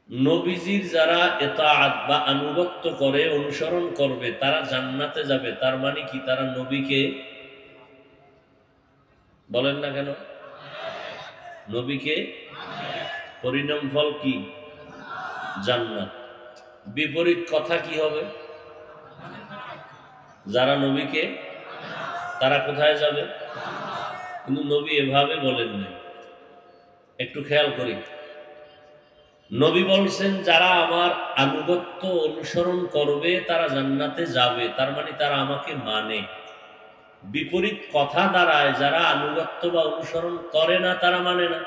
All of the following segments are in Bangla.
নবীজির যারা ইতাআত বা আনুগত্য করে, অনুসরণ করবে, তারা জান্নাতে যাবে। তার মানে কি? তারা নবীকে, বলেন না কেন, নবীকে পরিণাম ফল কি? জান্নাত। বিপরীত কথা কি হবে? যারা নবীকে, তারা কোথায় যাবে? কিন্তু নবী এভাবে বলেন নাই। একটু খেয়াল করি, নবী বলছেন যারা আমার আনুগত্য অনুসরণ করবে তারা জান্নাতে যাবে। তার মানে তারা আমাকে মানে। বিপরীত কথা দাঁড়ায় যারা আনুগত্য বা অনুসরণ করে না তারা মানে না।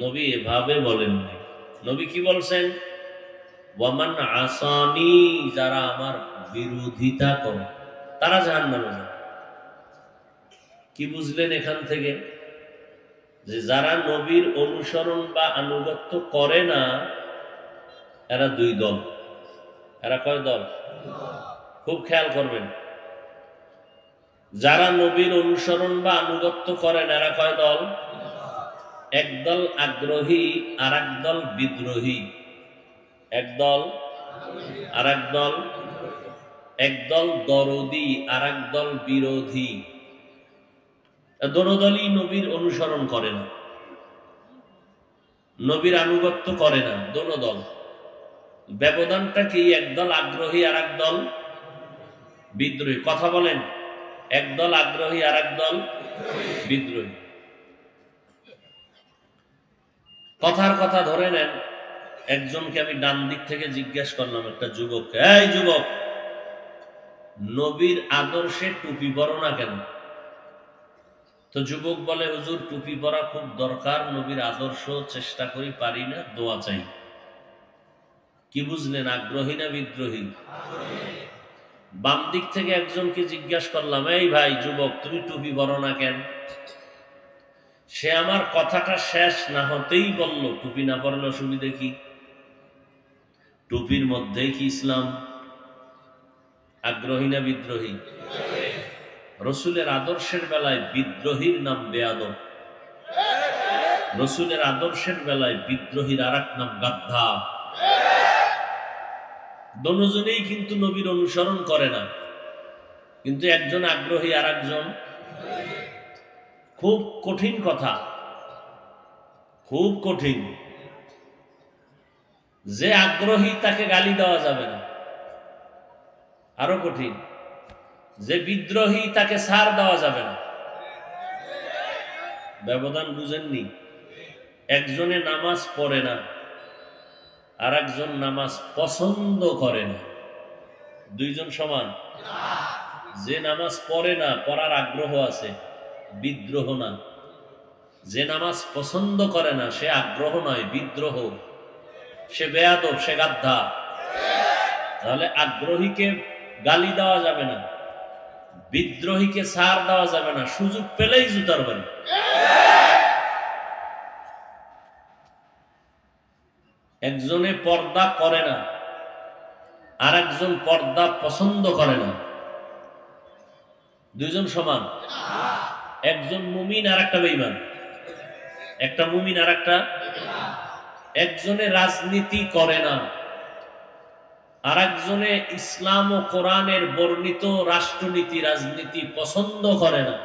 নবী এভাবে বলেন নাই। নবী কি বলছেন? ওয়ামান আসানি, যারা আমার বিরোধিতা করে তারা জাহান্নামে যাবে। কি বুঝলেন এখান থেকে? যে যারা নবীর অনুসরণ বা আনুগত্য করে না এরা দুই দল। এরা কয় দল? খুব খেয়াল করবেন। যারা নবীর অনুসরণ বা আনুগত্য করেন এরা কয় দল? একদল আগ্রহী আর একদল বিদ্রোহী। একদল আর একদল, একদল দরদি আর একদল বিরোধী। দোনো দলই নবীর অনুসরণ করে না, নবীর আনুগত্য করে না, দোনো দল। ব্যবধানটা কি? একদল আগ্রহী আর একদল বিদ্রোহী। কথা বলেন, একদল আগ্রহী আর একদল বিদ্রোহী। কথার কথা ধরে নেন, একজনকে আমি ডান দিক থেকে জিজ্ঞেস করলাম, একটা যুবককে, এই যুবক, নবীর আদর্শে টুপি পরো না কেন? তো যুবক বলে, হুজুর টুপি পরা খুব দরকার, নবীর আদর্শ চেষ্টা করি, পারি না, দোয়া চাই। কি বুঝলেন? আগ্রহী না বিদ্রোহী? বাম দিক থেকে একজনকে জিজ্ঞাসা করলাম, এই ভাই যুবক, তুমি টুপি পরো না কেন? সে আমার কথাটা শেষ না হতেই বলল, টুপি না পরলে অসুবিধে কি? টুপির মধ্যেই কি ইসলাম? আগ্রহী না বিদ্রোহী? রসুলের আদর্শের বেলায় বিদ্রোহীর নাম বেয়াদব। রসুলের আদর্শের বেলায় বিদ্রোহীর আর এক নাম গাদ্ধা। দুজনেই কিন্তু নবীর অনুসরণ করে না, কিন্তু একজন আগ্রহী আর একজন। খুব কঠিন কথা, খুব কঠিন। যে আগ্রহী তাকে গালি দেওয়া যাবে না। আরো কঠিন, যে বিদ্রোহী তাকে ছাড় দেওয়া যাবে না। ব্যবধান বুঝেননি? একজনে নামাজ পড়ে না, আর একজন নামাজ পছন্দ করে না। দুইজন সমান? যে নামাজ পড়ে না, পড়ার আগ্রহ আছে, বিদ্রোহ না। যে নামাজ পছন্দ করে না, সে আগ্রহ নয়, বিদ্রোহ। সে বেয়াদব, সে গাদ্ধা। তাহলে আগ্রহীকে গালি দেওয়া যাবে না, বিদ্রোহীকে ছাড় দেওয়া যাবে না, সুযোগ পেলেই জুতার বাড়ি। একজনে পর্দা করে না, আর একজন পর্দা পছন্দ করে না। দুইজন সমান? একজন মুমিন আর একটা বেঈমান। একটা মুমিন আর একটা। একজনে রাজনীতি করে না, আর একজনে ইসলাম ও কোরআনের বর্ণিত রাষ্ট্রনীতি, রাজনীতি পছন্দ করে না।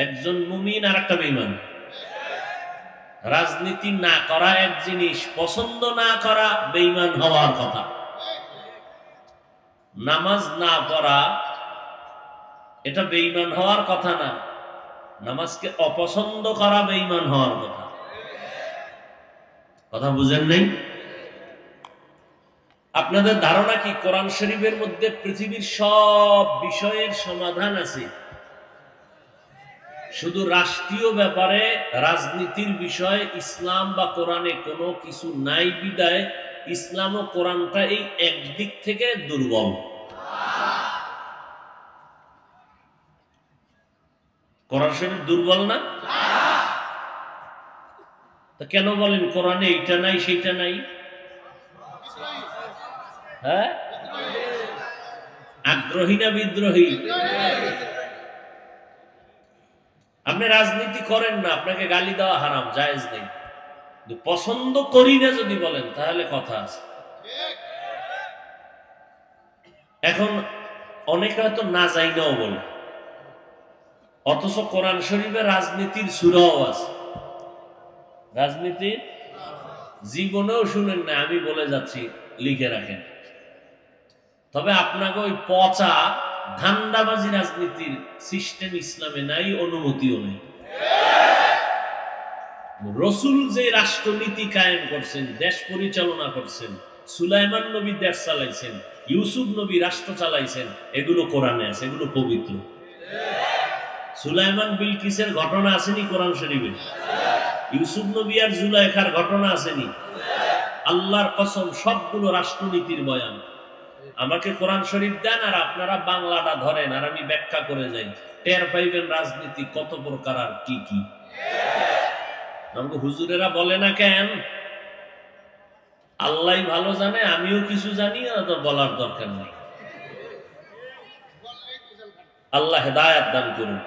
একজন মুমিন আর একটা বেঈমান। রাজনীতি না করা এক জিনিস, পছন্দ না করা বেঈমান হওয়ার কথা। নামাজ না পড়া এটা বেঈমান হওয়ার কথা না, নামাজকে অপছন্দ করা বেঈমান হওয়ার কথা। কথা বুঝেন নাই? আপনাদের ধারণা কি কোরআন শরীফের মধ্যে পৃথিবীর সব বিষয়ের সমাধান আছে? শুধু রাষ্ট্রীয় ব্যাপারে, রাজনীতির বিষয় ইসলাম বা কোরআনে কোনো কিছু নাই বিদায় ইসলাম ও কোরআনটা এই একদিক থেকে দুর্বল। কোরআন শরীফ দুর্বল না? তা কেন বলেন কোরআনে এইটা নাই সেইটা নাই? হ্যাঁ, আগ্রহী না বিদ্রোহী? আপনি রাজনীতি করেন না, আপনাকে গালি দেওয়া হারাম, জায়েজ নেই। পছন্দ করি না যদি বলেন তাহলে কথা আছে। এখন অনেকে হয়তো না যাই নাও বলে, অথচ কোরআন শরীফে রাজনীতির সূরাও আছে। রাজনীতির জীবনেও শুনেন না, আমি বলে যাচ্ছি, লিখে রাখেন। তবে আপনাকে ওই পচা ধান্দাবাজি রাজনীতির সিস্টেম ইসলামে নাই, অনুমতিও নেই। রসুল যে রাষ্ট্রনীতি কায়েম করছেন, দেশ পরিচালনা করছেন, সুলাইমান নবী দেশ চালাইছেন, ইউসুফ নবী রাষ্ট্র চালাইছেন, এগুলো কোরআনে আছে, এগুলো পবিত্র। সুলাইমান বিলকিসের ঘটনা আসেনি কোরআন শরীফে? ইউসুফ নবী আর জুলাইখার ঘটনা আসেনি? আল্লাহর কসম সবগুলো রাষ্ট্রনীতির বয়ান। আমাকে কোরআন শরীফ দেন আর আপনারা বাংলাটা ধরেন আর আমি ব্যাখ্যা করে যাই, টের পাইবেন রাজনীতি কত প্রকার আর কি কি। আমাকে হুজুরেরা বলে না কেন? আল্লাহ ভালো জানে, আমিও কিছু জানি, তো বলার দরকার নেই। আল্লাহ হেদায়েত দান করুন।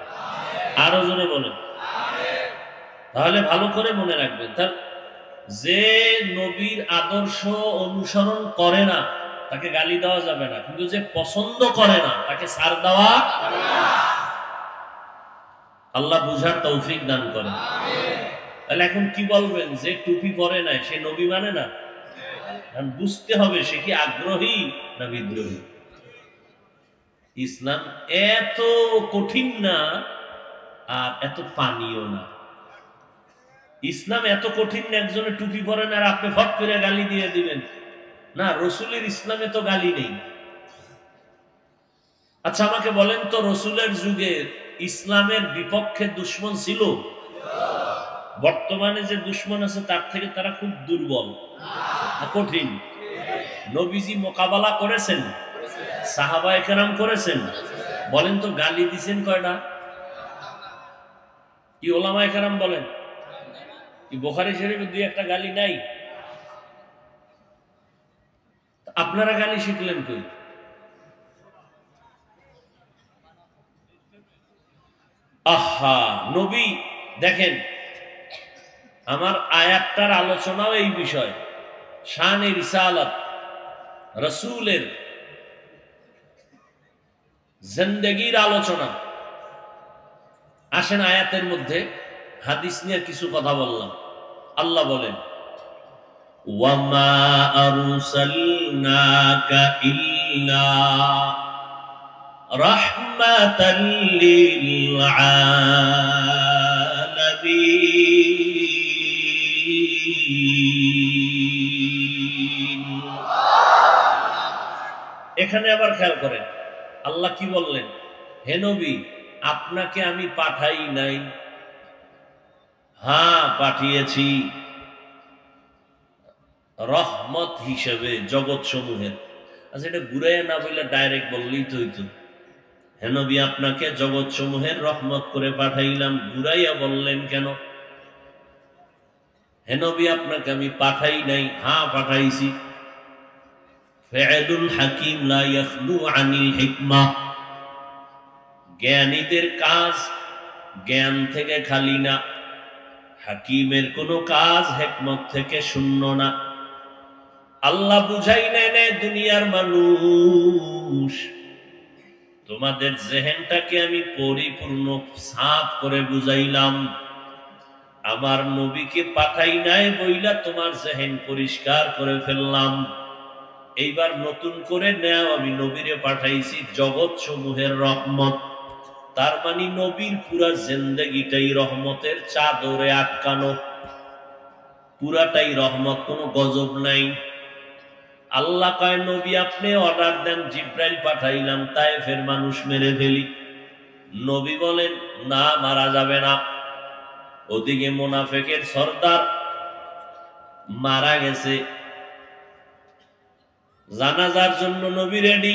আরো জোরে বলেন। তাহলে ভালো করে মনে রাখবেন, তার যে নবীর আদর্শ অনুসরণ করে না তাকে গালি দেওয়া যাবে না, কিন্তু যে পছন্দ করে না তাকে ছাড় দেওয়া। আল্লাহ বুঝার তৌফিক দান করেন। তাহলে এখন কি বলবেন? যে টুপি পরে নাই সে নবী মানে না? বুঝতে হবে সে কি আগ্রহী না বিদ্রোহী। ইসলাম এত কঠিন না আর এত পানিও না। ইসলাম এত কঠিন না একজনে টুপি পরেন আর আপনি ফট করে গালি দিয়ে দিবেন না। রসুলের ইসলামে তো গালি নেই। আচ্ছা আমাকে বলেন তো, রসুলের যুগে ইসলামের বিপক্ষে দুশ্মন ছিল? বর্তমানে যে দুশ্মন আছে তার থেকে তারা খুব দুর্বল, কঠিন। নবীজি মোকাবেলা করেছেন, সাহাবায়ে কেরাম করেছেন। বলেন তো গালি দিছেন কয়টা? কি ওলামায়ে কেরাম বলেন? কি বুখারী শরীফে দুই একটা গালি নাই? আপনারা গালি শিখলেন কই? আহা, নবী দেখেন, আমার আয়াতটার আলোচনাও এই বিষয়, শান-এ রিসালাত, রাসূলের জিন্দেগীর আলোচনা। আসেন আয়াতের মধ্যে হাদিস নিয়ে কিছু কথা বললাম। আল্লাহ বলেন, ওয়ামা আরসালনাকা ইল্লা রাহমাতাল লিল আলামিন। এখানে আবার খেয়াল করেন আল্লাহ কি বললেন? হে নবী, আপনাকে আমি পাঠাই নাই? হ্যাঁ পাঠিয়েছি, রহমত হিসেবে জগৎ সমূহের। আচ্ছা এটা ঘুরাইয়া না বললে ডাইরেক্ট বললেই তো হইতো, হে নবী আপনাকে জগৎ সমূহের রহমত করে পাঠাইলাম। ঘুরাইয়া বললেন কেন? হে নবী আপনাকে আমি পাঠাই নাই? হ্যাঁ পাঠাইছি। ফিআলুল হাকিম লা ইয়াখলু আনিল হিকমাহ। জ্ঞানীদের কাজ জ্ঞান থেকে খালি না, হাকিমের কোনো কাজ হিকমত থেকে শূন্য না। আল্লাহ বুঝাই নেন দুনিয়ার মানুষ, তোমাদের জেহেনটাকে আমি পরিপূর্ণ সাফ করে বুঝাইলাম। আমার নবীকে পাঠাই নাই বইলা তোমার জেহেন পরিষ্কার করে ফেললাম। এইবার নতুন করে নেও, আমি নবীরে পাঠাইছি জগৎ সমূহের রহমত। তার মানে নবীর পুরা জিন্দেগিটাই রহমতের চাদরে আটকানো, পুরাটাই রহমত, কোনো গজব নাই। আল্লাহ কয় নবী আপনি অর্ডার দেন, জিব্রাইল পাঠাইলাম তায়েফের মানুষ মেরে ফেলি। নবী বলেন না, মারা যাবে না। ওদিকে মুনাফিকের সর্দার মারা গেছে, জানাজার জন্য নবী রেডি।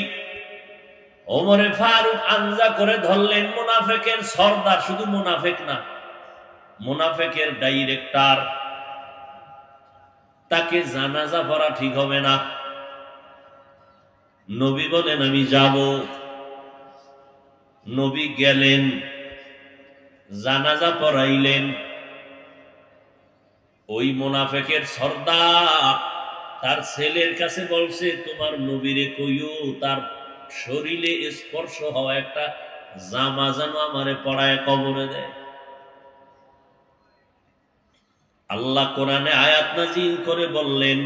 ওমরে ফারুক আনজা করে ধরলেন মুনাফিকের সর্দার, শুধু মুনাফিক না, মুনাফিকের ডাইরেক্টর। তাকে জানাজা পড়া ঠিক হবে না। নবী বলেন আমি যাব। নবী গেলেন, জানাজা পড়াইলেন। ওই মুনাফিকের সর্দার তার ছেলের কাছে বলছে, তোমার নবীরে কইও তার শরীরে স্পর্শ হওয়া একটা জামা যেন আমারে পড়ায় কবরে দেয়। আল্লাহ কোরআনে আয়াত নাযিল করে বললেন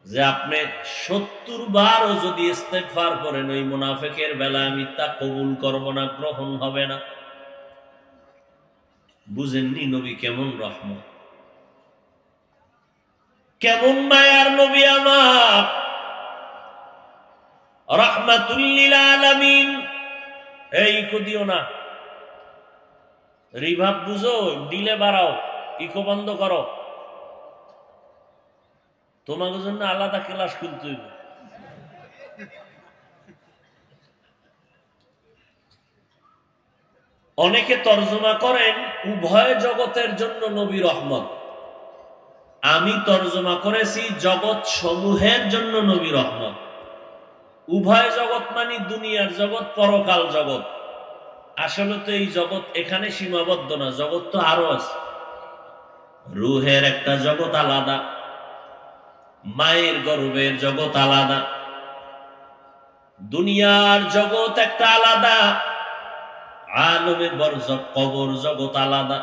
যে আপনি 70 বারও যদি ইস্তেগফার করেন ওই মুনাফিকের বেলা আমি তা কবুল করব না, গ্রহণ হবে না। বুঝেননি নবী কেমন রহমত, কেমন মায়ার নবী আমার, রাহমাতুল লিল আলামিন। এই দিও না, রিভাব বুঝো, দিলে বাড়াও, ইকো বন্ধ করো, তোমাদের জন্য আলাদা ক্লাস খুলতে হইব। অনেকে তর্জমা করেন উভয় জগতের জন্য নবী রহমত, আমি তর্জমা করেছি জগৎ সমূহের জন্য নবী রহমত। উভয় জগৎ মানে দুনিয়ার জগৎ, পরকাল জগৎ। আসলে তো এই জগৎ এখানে সীমাবদ্ধ না, জগৎ তো আরো আছে। রুহের একটা জগৎ আলাদা, মায়ের গর্ভের জগৎ আলাদা, দুনিয়ার জগৎ একটা আলাদা, আলমে বরজখ কবর জগৎ আলাদা,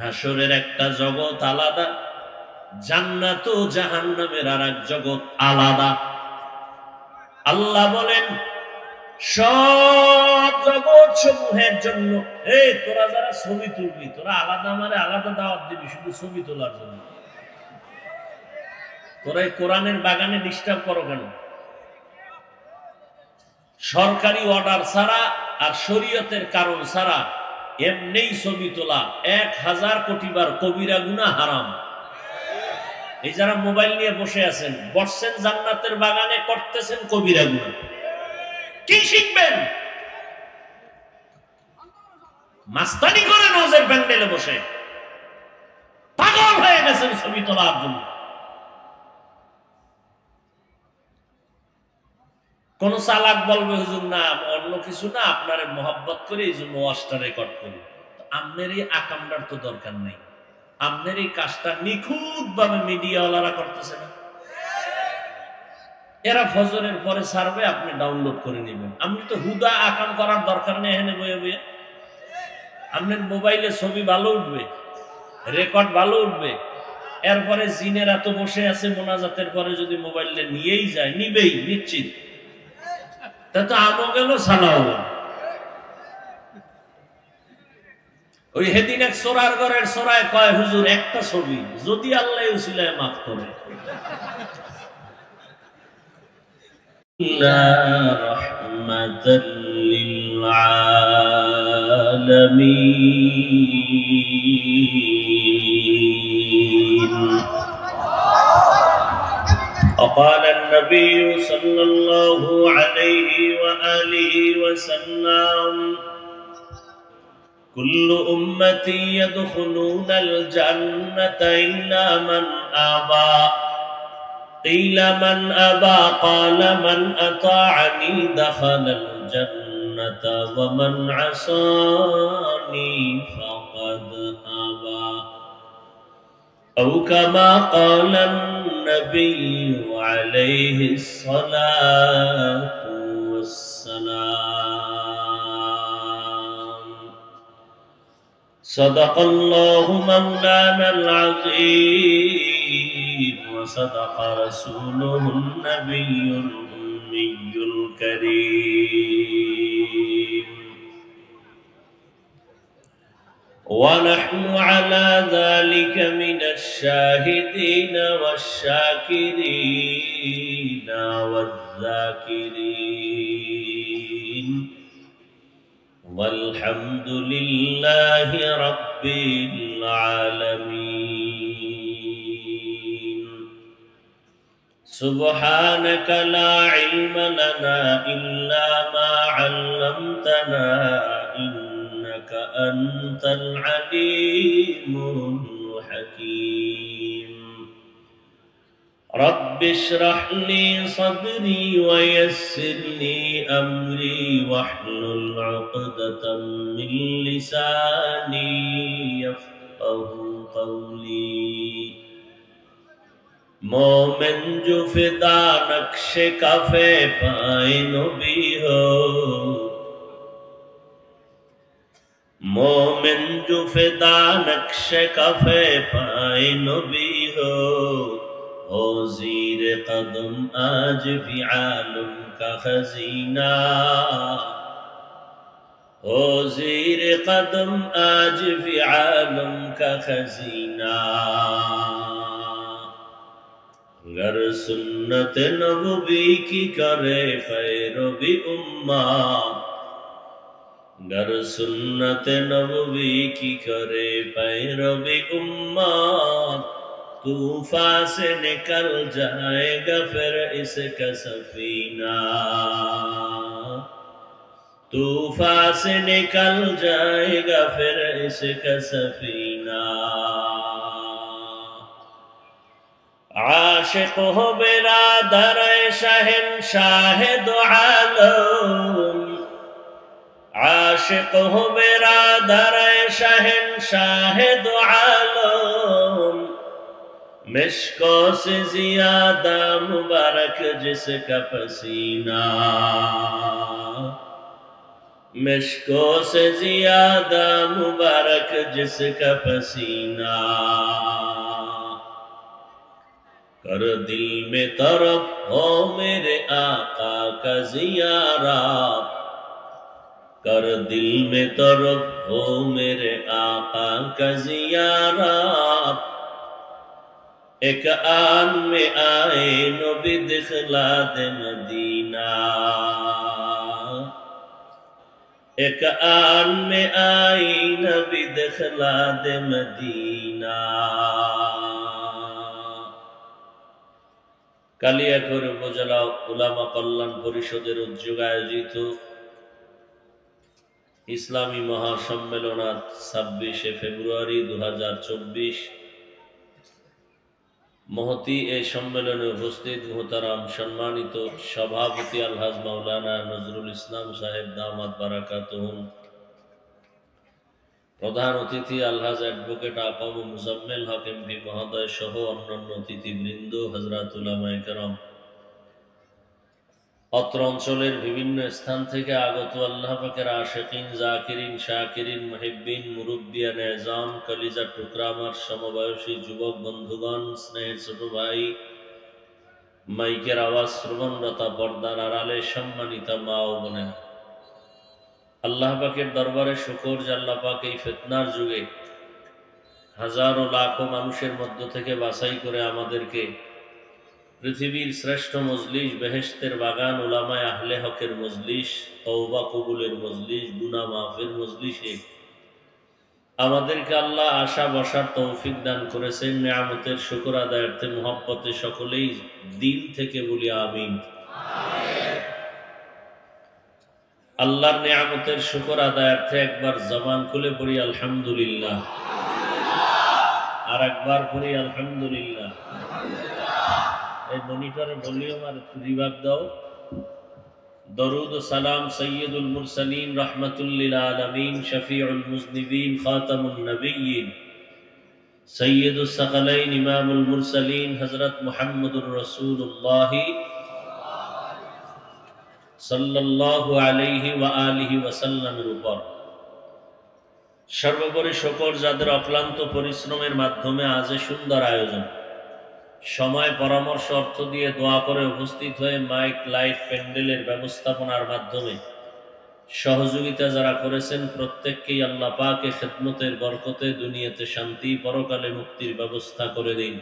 হাসরের একটা জগৎ আলাদা, জান্নাত ও জাহান্নামের আরেক জগৎ আলাদা। আল্লাহ বলেন সব জগৎ সমূহের জন্য, এই তোরা যারা ছবি তুলবি তোরা আলাদা আমারে আলাদা দাওয়াত দিবি শুধু ছবি তোলার জন্য। তোরা এই কোরআনের বাগানে ডিস্টার্ব করো কেন? সরকারি অর্ডার ছাড়া আর শরীয়তের কারণ ছাড়া এমনিই ছবি তোলা 1000 কোটি বার কবিরা গুনাহ, হারাম। এই যারা মোবাইল নিয়ে বসে আছেন, বসছেন জান্নাতের বাগানে, করতেছেন কবিরা গুনাহ, কি শিখবেন? মাস্তানি করে নজর প্যান্ডেলে বসে পাগল হয়ে গেছেন ছবি তোলার জন্য। কোন চালাক বলবে হুজুর না অন্য কিছু না, আপনার মহব্বত করে এই জন্য ওয়াজটা রেকর্ড করি। আপনার এই আকামটার তো দরকার নেই, আপনার এই কাজটা নিখুঁত ভাবে মিডিয়াওয়ালারা করতেছে না। এরা ফজরের পরে ছাড়বে, আপনি ডাউনলোড করে নেবেন। আপনি তো হুদা আকাম করার দরকার নেই, এখানে বয়ে বয়ে আপনার মোবাইলে ছবি ভালো উঠবে, রেকর্ড ভালো উঠবে। এরপরে জিনেরা তো বসে আছে মোনাজাতের পরে, যদি মোবাইলে নিয়েই যায়, নিবেই নিশ্চিত, তা তো আমও গেল সালাও গেল। ওই হেদিন এক সোরার ঘরের সোরায় কয় হুজুর একটা ছবি যদি আল্লাহ উসিলায় মাফ করে। রাহমাতাল লিল আলামিন। وقال النبي صلى الله عليه وآله وسلم كل أمتي يدخلون الجنة إلا من أبى قيل من أبى قال من أطاعني دخل الجنة ومن عصاني فقد أبى أو كما قال النبي عليه الصلاة والسلام صدق الله مولانا العظيم وصدق رسوله النبي الأمي الكريم ونحن على ذلك من الشاهدين والشاكرين والذاكرين والحمد لله رب العالمين سبحانك لا علم لنا إلا ما علمتنا إنك أنت العليم الحكيم رب اشرح لي صدري ويسر لي أمري واحلل عقدة من لساني يفقه قولي मोमिन जो फिदा नक्शे काफे पाए नबी हो, मोमिन जो फिदा नक्शे काफे पाए नबी हो जीर कदम आज भी आलम का खजीना, हो जीर कदम आज भी आलम का खजीना। गर सुन्नत नबवी की करे पैरवी उम्मा, गर सुन्नत नबवी की करे पैरवी उम्मा, तूफान से निकल जाएगा फिर इसका सफीना, तूफान से निकल जाएगा फिर इसका सफीना। आशिक हो बिरादर शहंशाह दो आलम, आशिक हो बिरादर शहंशाह दो आलम, मिश्कों से ज्यादा मुबारक जिसका पसीना, मिश्कों से ज्यादा मुबारक जिसका पसीना। कर दिल में तरफ हो मेरे आका का ज़ियारा, कर दिल में तरफ हो मेरे आका का ज़ियारा। एक आन में आए नबी दिखला दे मदीना, एक आन में आई नबी दिखला दे मदीना। কালিয়াকৈর উপজেলা উলামা কল্যাণ পরিষদের উদ্যোগে আয়োজিত ইসলামী মহাসম্মেলন 26 ফেব্রুয়ারি 2024 মহতি এই সম্মেলনে উপস্থিত মুহতারাম সম্মানিত সভাপতি আলহাজ মাওলানা নজরুল ইসলাম সাহেব দামাত বারাকাতুহুম, প্রধান অতিথি আলহাজ অ্যাডভোকেট আকাম মুজাম্মেল হক এমপি মহোদয় সহ অন্যান্য অতিথিবৃন্দ, হযরত উলামায়ে কেরাম, অত্র অঞ্চলের বিভিন্ন স্থান থেকে আগত আল্লাহ পাকের আশিকিন, জাকিরিন, শাকিরিন, মুহিব্বিন, মুরব্বিয়ান এজাম, কলিজার টুকরা আমার সমবয়সী যুবক বন্ধুগণ, স্নেহের ছোট ভাই, মাইকের আওয়াজ শ্রবণরতা পর্দার আড়ালে সম্মানিতা মা ও বোনেরা, আল্লাহ পাকের দরবারে শুকর যে আল্লাহ পাক এই ফিতনার যুগে হাজারো লাখো মানুষের মধ্য থেকে বাছাই করে আমাদেরকে পৃথিবীর শ্রেষ্ঠ মজলিস, বেহেশতের বাগান, উলামায়ে আহলে হকের মজলিস, তওবা কবুলের মজলিস, গুনাহ মাফের মজলিসে আমাদেরকে আল্লাহ আশা বসার তৌফিক দান করেছেন। নিয়ামতের শুকর আদায়ার্থে মুহাব্বতে সকলেই দিল থেকে বলি আমিন। আল্লাহর নিয়ামতের শুকর আদায়ার্থে একবার জবান খুলে পড়ি আলহামদুলিল্লাহ, আর একবার পড়ি আলহামদুলিল্লাহ। এই মনিটরে ভলিউম আর রিভার্ব দাও। দরুদ ও সালাম সৈয়দুল মুরসালিন রাহমাতুল লিল আলামিন শফিউল মুজনিবিন খাতামুন নবিয়্যিন সৈয়দুস সাকালাইন ইমামুল মুরসালিন হযরত মুহাম্মদুর রাসূলুল্লাহ সাল্লাল্লাহু আলাইহি ওয়া আলিহি ওয়াসাল্লামের উপর সর্বোপরি শুকর যাদের অক্লান্ত পরিশ্রমের মাধ্যমে আজ সুন্দর আয়োজন, সময়, পরামর্শ, অর্থ দিয়ে দোয়া করে উপস্থিত হয়ে মাইক, লাইট, প্যান্ডেলের ব্যবস্থাপনার মাধ্যমে সহযোগিতা যারা করেছেন প্রত্যেককেই আল্লাহ পাক এ খিদমতের বরকতে দুনিয়াতে শান্তি, পরকালে মুক্তির ব্যবস্থা করে দিন।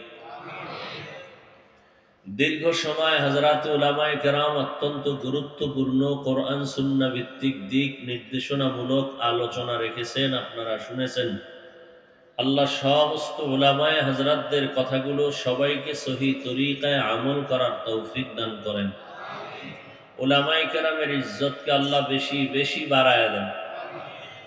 দীর্ঘ সময় হযরত উলামায়ে কেরাম অত্যন্ত গুরুত্বপূর্ণ কোরআন সুন্নাহ ভিত্তিক দিক নির্দেশনামূলক আলোচনা রেখেছেন, আপনারা শুনেছেন। আল্লাহ সমস্ত উলামায়ে হযরতদের কথাগুলো সবাইকে সহি তরিকায় আমল করার তৌফিক দান করেন। উলামায়ে কেরামের ইজ্জতকে আল্লাহ বেশি বেশি বাড়ায় দেন।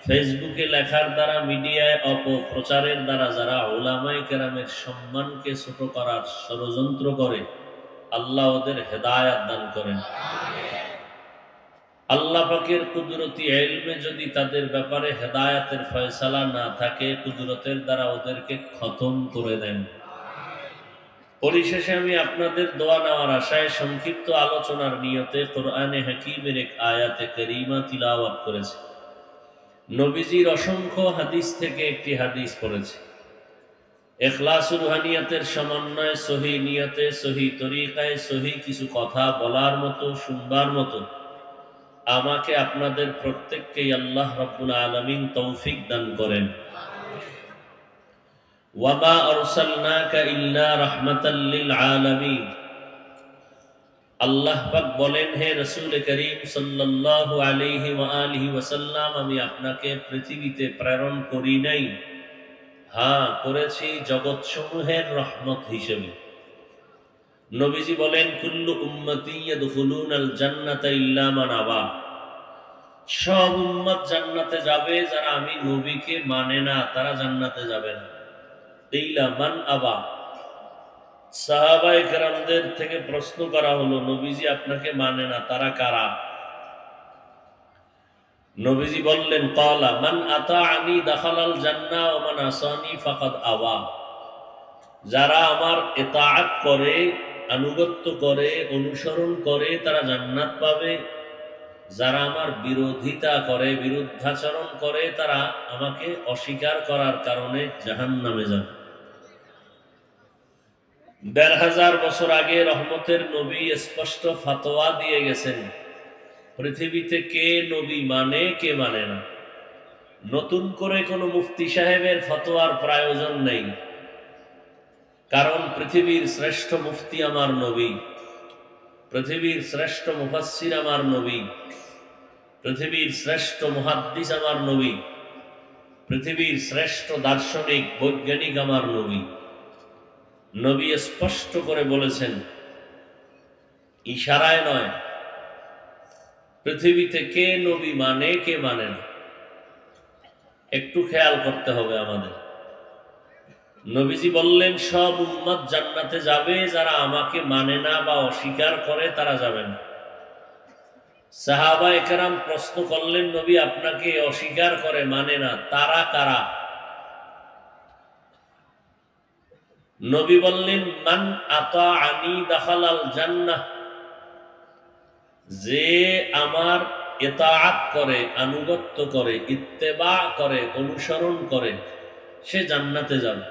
ফেসবুকে লেখার দ্বারা, মিডিয়ায় অপপ্রচারের দ্বারা যারা উলামায়ে কেরামের সম্মানকে ছোট করার ষড়যন্ত্র করে, আল্লাহ ওদের হেদায়াত দান করেন। আল্লাহ পাকের কুদরতি ইলমে যদি তাদের ব্যাপারে হেদায়েতের ফয়সালা না থাকে, কুদরতের দ্বারা ওদেরকে খতম করে দেন। পরিশেষে আমি আপনাদের দোয়া নেওয়ার আশায় সংক্ষিপ্ত আলোচনার নিয়তে কোরআনে হাকিমের এক আয়াতে কারীমা তিলাওয়াত করেছি। নবীজির অসংখ্য হাদিস থেকে একটি হাদিস পড়েছি। ইখলাসুর রুহানিয়াতের সমন্বয়ে সহি নিয়তে, সহি তরিকায়, সহি কিছু কথা বলার মতো, শুনবার মতো আমাকে আপনাদের প্রত্যেককেই আল্লাহ রাব্বুল আলামিন তৌফিক দান করেন। ওয়ামা আরসালনাকা ইল্লা রাহমাতাল লিল আলামিন। আল্লাহ পাক বলেন, হে রাসূল করিম সাল্লাল্লাহু আলাইহি ওয়া আলিহি ওয়াসাল্লাম, আমি আপনাকে পৃথিবীতে প্রেরণ করি নাই, হ্যাঁ করেছি জগৎসমূহের রহমত হিসেবে। নবীজি বলেন, কুল্লু উম্মতি ইয়াদখুলুনাল জান্নাতা ইল্লা মান আবা। সব উম্মত জান্নাতে যাবে, যারা আমি নবীকে মানে না তারা জান্নাতে যাবে না। ইল্লা মান আবা। সাহাবায়ে কেরামদের থেকে প্রশ্ন করা হলো, নবীজি আপনাকে মানে না, তারা কারা? নবীজি বললেন, ক্বালা মান আতাআনি দাখালাল জান্নাহ ওয়া মান আসানি ফাকাদ আবা। যারা আমার ইতাআত করে, আনুগত্য করে, অনুসরণ করে তারা জান্নাত পাবে। যারা আমার বিরোধিতা করে, বিরুদ্ধাচরণ করে, তারা আমাকে অস্বীকার করার কারণে জাহান্নামে যাবে। ১৫০০ বছর আগে রহমতের নবী স্পষ্ট ফতোয়া দিয়ে গেছেন, পৃথিবীতে কে নবী মানে, কে মানে না। নতুন করে কোনো মুফতি সাহেবের ফতোয়ার প্রয়োজন নেই, কারণ পৃথিবীর শ্রেষ্ঠ মুফতি আমার নবী, পৃথিবীর শ্রেষ্ঠ মুফাসসির আমার নবী, পৃথিবীর শ্রেষ্ঠ মুহাদ্দিস আমার নবী, পৃথিবীর শ্রেষ্ঠ দার্শনিক বৈজ্ঞানিক আমার নবী। নবী স্পষ্ট করে বলেছেন, ইশারায় নয়, পৃথিবীতে কে নবী মানে, কে মানে না। একটু খেয়াল করতে হবে আমাদের। নবীজি বললেন, সব উম্মত জান্নাতে যাবে, যারা আমাকে মানে না বা অস্বীকার করে তারা যাবে না। সাহাবায়ে কেরাম প্রশ্ন করলেন, নবী আপনাকে অস্বীকার করে, মানে না, তারা কারা? নবী বললেন, মান আতাআনি দাখালাল জান্নাহ। যে আমার ইতাআত করে, আনুগত্য করে, ইত্তেবা করে, অনুসরণ করে, সে জান্নাতে যাবে।